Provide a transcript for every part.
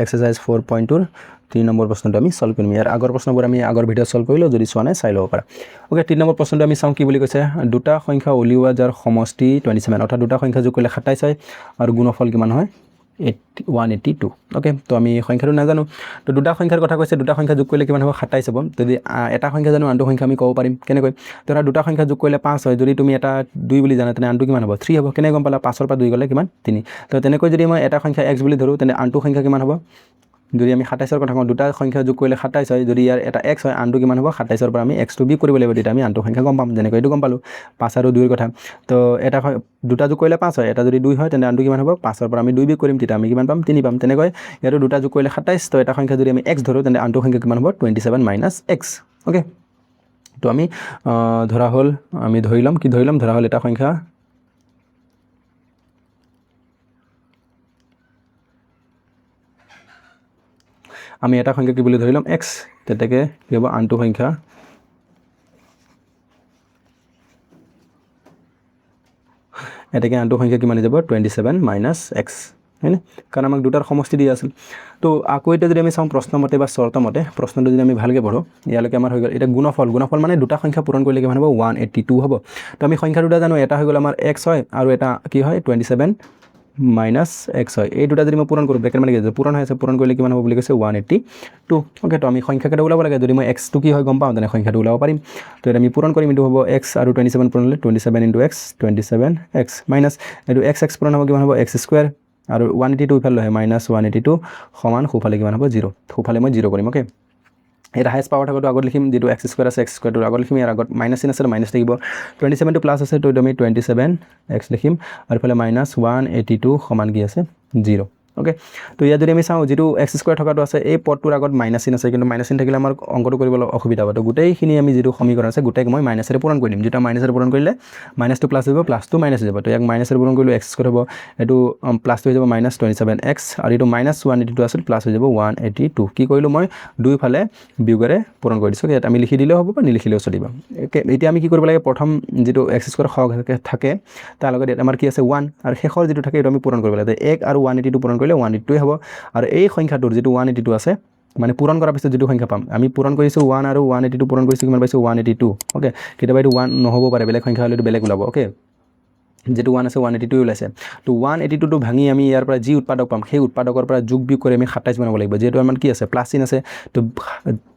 exercise 4.2 3 number প্ৰশ্নটো আমি solve কৰিম ইয়াৰ আগৰ প্ৰশ্নবোৰ আমি আগৰ ভিডিঅ' সলভ কৰিলো যদি চোৱা নাই চাই ল'ব পাৰা ওকে 3 নম্বৰ প্ৰশ্নটো আমি চাওঁ কি বুলি কৈছে দুটা সংখ্যা উলিওৱা যাৰ সমষ্টি 27 অৰ্থাৎ দুটা সংখ্যা যোগ কৰিলে 27 হয় আৰু গুণফল কিমান হয় 182 ওকে তো আমি সংখ্যাটো নাজানো তো দুটা সংখ্যাৰ কথা কৈছে দুটা সংখ্যা যোগ কৰিলে কিমান হ'ব 27 হ'ব যদি এটা সংখ্যা জানো আনটো সংখ্যা আমি ক'ব পাৰিম কেনেকৈ ধৰা দুটা সংখ্যা যোগ কৰিলে 5 হয় যদি তুমি এটা 2 বুলি জানা তেনে আনটো কিমান হ'ব 3 হ'ব কেনে গম পালা 5 ৰ পৰা 2 গ'লে কিমান 3 তো তেনেকৈ যদি মই এটা সংখ্যা x বুলি ধৰো তেনে আনটো সংখ্যা কিমান হ'ব যদি আমি 27 ৰ কথা কওঁ দুটা সংখ্যা যোগ কৰিলে 27 হয় যদি ইয়াৰ এটা x হয় আনটো কিমান হ'ব 27 ৰ পৰা আমি x টো বিয়োগ কৰিব লাগিব তেতিয়া আমি আনটো সংখ্যা গম পাম যেনেকৈ এইটো গম পালো 5 আৰু 2 ৰ কথা তো এটা দুটা যোগ কৰিলে 5 হয় এটা যদি 2 হয় তেনে আনটো কিমান হ'ব 5 ৰ পৰা আমি 2 বিয়োগ কৰিম তেতিয়া আমি কিমান পাম 3 পাম তেনেকৈ ইয়াৰো দুটা যোগ কৰিলে 27 তো এটা সংখ্যা যদি আমি x ধৰো তেনে আনটো সংখ্যা কিমান হ'ব 27 - x ওকে তো আমি ধৰা হল আমি ধৰি ল'ম ধৰা হল এটা সংখ্যা আমি এটা সংখ্যা কি বুলি ধৰি ল'ম x তেতেকে কি হ'ব আনটো সংখ্যা এটাকে আনটো সংখ্যা কিমান যাব 27 - x হয়নে কাৰণ আমাক দুটাৰ সমষ্টি দিয়া আছিল তো আকৌ এটা যদি আমি চাওঁ প্ৰশ্ন মতে বা শৰ্ত মতে প্ৰশ্নটো যদি আমি ভালকৈ পঢ়ো ইয়ালৈকে আমাৰ হৈ গ'ল এটা গুণফল মানে দুটা সংখ্যা পূৰণ কৰিলে কিমান হ'ব 182 হ'ব তো আমি সংখ্যা দুটা জানো এটা হৈ গ'ল আমাৰ x হয় আৰু এটা কি হয় 27 - x হয় এই দুটা যদি মই পূৰণ কৰোঁ ব্ৰেকেট মানে কি পূৰণ হৈ আছে পূৰণ কৰিলে কিমান হ'ব বুলি কৈছে 182 ওকে তো আমি সংখ্যাকেইটা ওলাব লাগে যদি মই x টো কি হয় গম পাওঁ তেনে সংখ্যাটো ওলাব পাৰিম তো এটা আমি পূৰণ কৰিম এইটো হ'ব x আৰু 27 পূৰণ হ'লে 27 * x 27x মাইনাছ এইটো x পূৰণ হ'ব কিমান হ'ব x স্কোয়াৰ আৰু 182 ইফালে হয় -182 সমান সোফালে কিমান হ'ব 0 সোফালে মই 0 কৰিম ওকে এটা হাইয়েস্ট পাৱাৰ থাকোঁ আগত লিখিম যেটো x স্কোয়াৰ আছে x স্কোয়াৰটো আগত লিখিম ইয়াৰ আগত মাইনাছ চিন আছে মাইনাছ থাকিব 27 টো প্লাছ আছে তো আমি 27x লিখিম আৰু ইফালে -182 সমান কি আছে 0 ওকে তো ইয়াত যদি আমি চাওঁ যেটো x স্কোয়াৰ থকাটো আছে এই পদটোৰ আগত মাইনাছ চিন আছে কিন্তু মাইনাছ চিন থাকিলে আমাৰ অংকটো কৰিবলৈ অসুবিধা হ'ব তো গোটেইখিনি আমি যেটো সমীকৰণ আছে গোটেইক মই মাইনাছেৰে পূৰণ কৰি দিম যেটা মাইনাছেৰে পূৰণ কৰিলে মাইনাছ টু প্লাছ হ'ব প্লাছ টু মাইনাছ যাব তো ইয়াক মাইনাছেৰে পূৰণ কৰিলে x স্কোয়াৰ হ'ব এটো প্লাছ হৈ যাব -27x আৰু এটো -182 আছিল প্লাছ হৈ যাব 182 কি কৰিলো মই দুইফালে বিয়োগৰে পূৰণ কৰি দিছো ইয়াত আমি লিখি দিলেও হ'ব বা নিলিখিলেও চলিব এতিয়া আমি কি কৰিব লাগে প্ৰথম যেটো x স্কোয়াৰ সহগ থাকে তাৰ লগত আমাৰ কি আছে 1 আৰু শেষৰ যেটো থাকে এটো আমি পূৰণ কৰিব লাগে 1 আৰু 182 পূৰণ কৰিলে 182 হ'ব আৰু এই সংখ্যাটোৰ যেটো 182 আছে মানে পূৰণ কৰাৰ পিছত যেটো সংখ্যা পাম আমি পূৰণ কৰিছো 1 আৰু 182 পূৰণ কৰিছো কিমান পাইছো 182 ওকে কেতিয়াবা এটো 1 নহব পাৰে বেলেগ সংখ্যা হলে এটো বেলেগ ওলাব ওকে যেটো 1 আছে 182 ওলাইছে তো 182 টো ভাঙি আমি ইয়াৰ পৰা যি উৎপাদক পাম সেই উৎপাদকৰ পৰা যোগ বিয়োগ কৰি আমি 27 বনাব লাগিব যেটো আমাৰ কি আছে প্লাস চিন আছে তো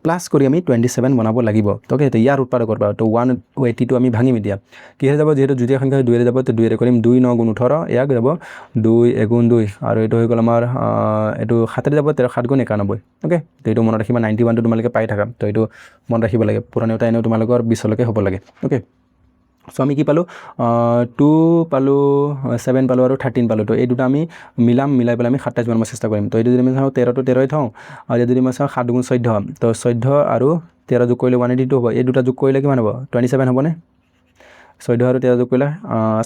প্লাস কৰি আমি 27 বনাব লাগিব ওকে তো ইয়াৰ উৎপাদকৰ পৰা তো 182 আমি ভাঙিম এতিয়া কি হৈ যাব যেটো দুইটা সংখ্যা 2 এৰে যাব তো 2 এৰে কৰিম 2 9 গুণ 18 ইয়াক যাব 2 এগুণ 2 আৰু এটো হৈ গ'ল আমাৰ এটো 7 এৰে যাব 13 7 গুণ 91 ওকে তো এটো মনত ৰাখিবা 91 টো তোমালকে পাই থাকা তো এটো মনত ৰাখিব লাগে পুৰণেটা এনেও তোমালকৰ 20 লকে হ'ব লাগে ওকে সো আমি কি পালো 2 পালো 7 পালো আৰু 13 পালো তো এই দুটা আমি মিলাই পেলাই আমি 27 বনাব চেষ্টা কৰিম তো এইটো যদি আমি চাওঁ 13 টো 13 থওঁ আৰু যদি মই চাওঁ 7 গুণ 14 তো 14 আৰু 13 যোগ কৰিলে 182 হ'ব এই দুটা যোগ কৰিলে কিমান হ'ব 27 হ'বনে 14 আৰু 13 যোগ কৰিলে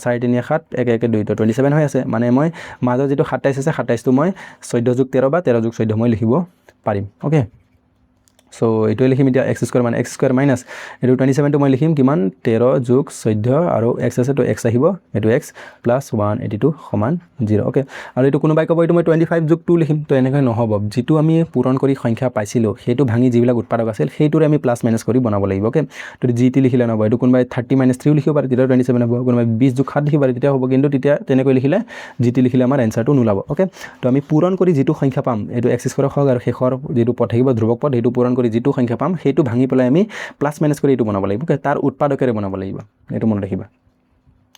4 3 7 1 1 2 তো 27 হৈ আছে মানে মই মাজৰ যেটো 27 আছে 27 টো মই 14 যোগ 13 বা 13 যোগ 14 মই লিখিব পাৰিম ওকে সো এটোই লিখিম এতিয়া x স্কয়ার মানে x স্কয়ার মাইনাস এটো 27 টো মই লিখিম কিমান 13 যোগ 14 আৰু x আছে তো x আহিব এটো x প্লাস 182 সমান 0 ওকে আৰু এটো কোনোবাই কব এটো মই 25 যোগ 2 লিখিম তো এনেকৈ নহব যেটো আমি পূৰণ কৰি সংখ্যা পাইছিলো হেতু ভাঙি যিবিলাক উৎপাদক আছিল হেতুৰে আমি প্লাস মাইনাস কৰি বনাব লাগিব ওকে তো gt লিখিলে নহব এটো কোনোবাই 30 - 3 লিখিব পাৰে তেতিয়া 27 হ'ব কোনোবাই 20 যোগ 7 লিখিব পাৰে তেতিয়া হ'ব কিন্তু তেতিয়া তেনেকৈ লিখিলে gt লিখিলে আমাৰ এনসাৰটো নুলাব ওকে তো আমি পূৰণ কৰি যেটো সংখ্যা পাম এটো x স্কয়াৰ হওক আৰু শেষৰ যেটো পদ থাকিব ধ্ৰুবক পদ হেতু পূৰণ কৰি যেটো সংখ্যা পাম হেতু ভাঙি পেলাই আমি প্লাস মাইনাস কৰি এটো বনাব লাগিব তাৰ উৎপাদকেৰে বনাব লাগিব এটো মনত ৰাখিবা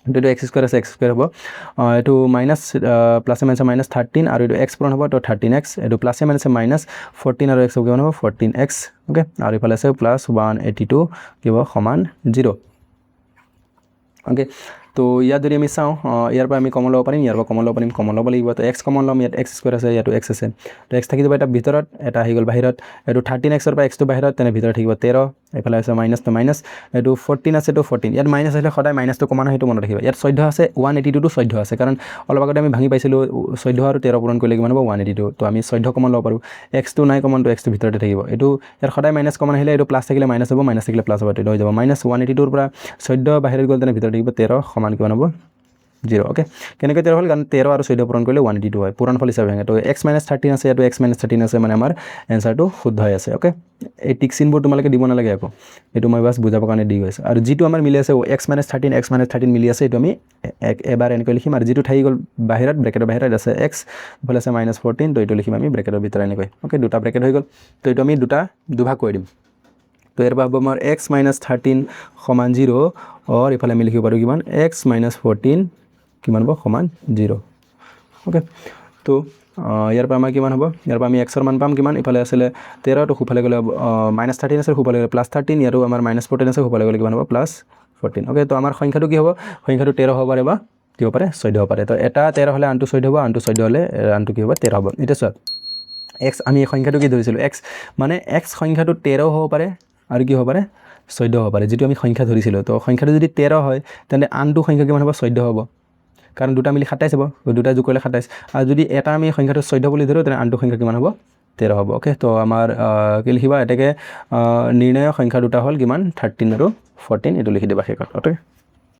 এটো x স্কয়াৰ আছে x স্কয়াৰ হ'ব এটো মাইনাস প্লাস মাইনাস মাইনাস 13 আৰু এটো x পূৰণ হ'ব তো 13x এটো প্লাস মাইনাস মাইনাস 14 আৰু x হ'ব কিমান হ'ব 14x ওকে আৰু ইফালে আছে প্লাস 182 কি হ'ব সমান 0 ওকে তো ইয়াত যদি আমি চাওঁ ইয়াৰ পৰা আমি কমন ল'ব পাৰিম ইয়াৰ পৰা কমন ল'ব লাগিব তো x কমন ল'ম ইয়াত x স্কয়াৰ আছে ইয়াতো x আছে তো x থাকি যাব এটা ভিতৰত এটা আহি গ'ল বাহিৰত এটো 13x ৰ পৰা x টো বাহিৰত তেনে ভিতৰত থাকিব 13 এফালে আছে মাইনাস তো মাইনাস এটো 14 আছে তো 14 ইয়াত মাইনাস আহিলে সদায় মাইনাস টো কমন হয় হেতু মনত ৰাখিবা ইয়াত 14 আছে 182 টো 14 আছে কাৰণ অলপ আগতে আমি ভাঙি পাইছিলো 14 আৰু 13 পূৰণ কৰিলে কিমান হ'ব 182 তো আমি 14 কমন ল'ব পাৰো x টো নাই কমন তো x টো ভিতৰতে থাকিব এটো ইয়াৰ সদায় মাইনাস কমন আহিলে এটো প্লাস থাকিলে মাইনাস হ'ব মাইনাস থাকিলে প্লাস হ'ব তো হৈ যাব -182 ৰ পৰা 14 বাহিৰত গ'ল তেনে ভিতৰত থাকিব 13 সমান কিমান হ'ব 0 ওকে কেনেকৈ 13 হ'ল কাৰণ 13 আৰু 14 পূৰণ কৰিলে 182 হয় পূৰণফল হিচাপে ভাঙে তো x - 13 আছে ইয়াতো x - 13 আছে মানে আমাৰ এনসাৰটো শুদ্ধ হৈ আছে ওকে এই টিক চিনবোৰ তোমালোকে দিব নালাগে আকৌ এটো মই বাস বুজাবৰ কাৰণে দি গৈছে আৰু যেটো আমাৰ মিলি আছে x - 13 মিলি আছে এটো আমি এবাৰ এনেকৈ লিখিম আৰু যেটো থাকি গল বাহিৰত ব্ৰেকেটৰ বাহিৰত আছে x ইফালে আছে -14 তো এটো লিখিম আমি ব্ৰেকেটৰ ভিতৰত এনেকৈ ওকে দুটা ব্ৰেকেট হৈ গল তো এটো আমি দুভাগ কৰি দিম তো ইয়াৰ পৰা হ'ব আমাৰ x - 13 সমান 0 और ইফালে আমি লিখিব পাৰো কিমান x - 14 কিমান হ'ব সমান 0 ওকে তো ইয়াৰ পৰা আমাৰ কিমান হ'ব ইয়াৰ পৰা আমি x ৰ মান পাম কিমান ইফালে আছিল 13 তো খুফালে গলে -13 আছে খুফালে গলে +13 ইয়াৰো আমাৰ -14 আছে খুফালে গলে কিমান হ'ব +14 ওকে তো আমাৰ সংখ্যাটো কি হ'ব সংখ্যাটো 13 হ'ব পাৰে বা কি হ'ব পাৰে 14 হ'ব পাৰে তো এটা 13 হলে আনটো 14 হ'ব আনটো 14 হলে আনটো কি হ'ব 13 হ'ব এটা চোৱা x আমি এই সংখ্যাটো কি ধৰিছিলো x মানে x সংখ্যাটো 13 হ'ব পাৰে আৰু কি হ'ব পাৰে 14 হ'ব পাৰে যেটো আমি সংখ্যা ধৰিছিলো তো সংখ্যাটো যদি 13 হয় তেন্তে আনটো সংখ্যা কিমান হ'ব 14 হ'ব কাৰণ দুটা মিলি 27 হ'ব দুটা যোগ কৰিলে 27 আৰু যদি এটা আমি সংখ্যাটো 14 বুলি ধৰো তেনে আনটো সংখ্যা কিমান হ'ব 13 হ'ব ওকে তো আমাৰ কি লিখিবা এটাকে নিৰ্ণয় সংখ্যা দুটা হ'ল কিমান 13 আৰু 14 এটো লিখি দিবা শেষত ওকে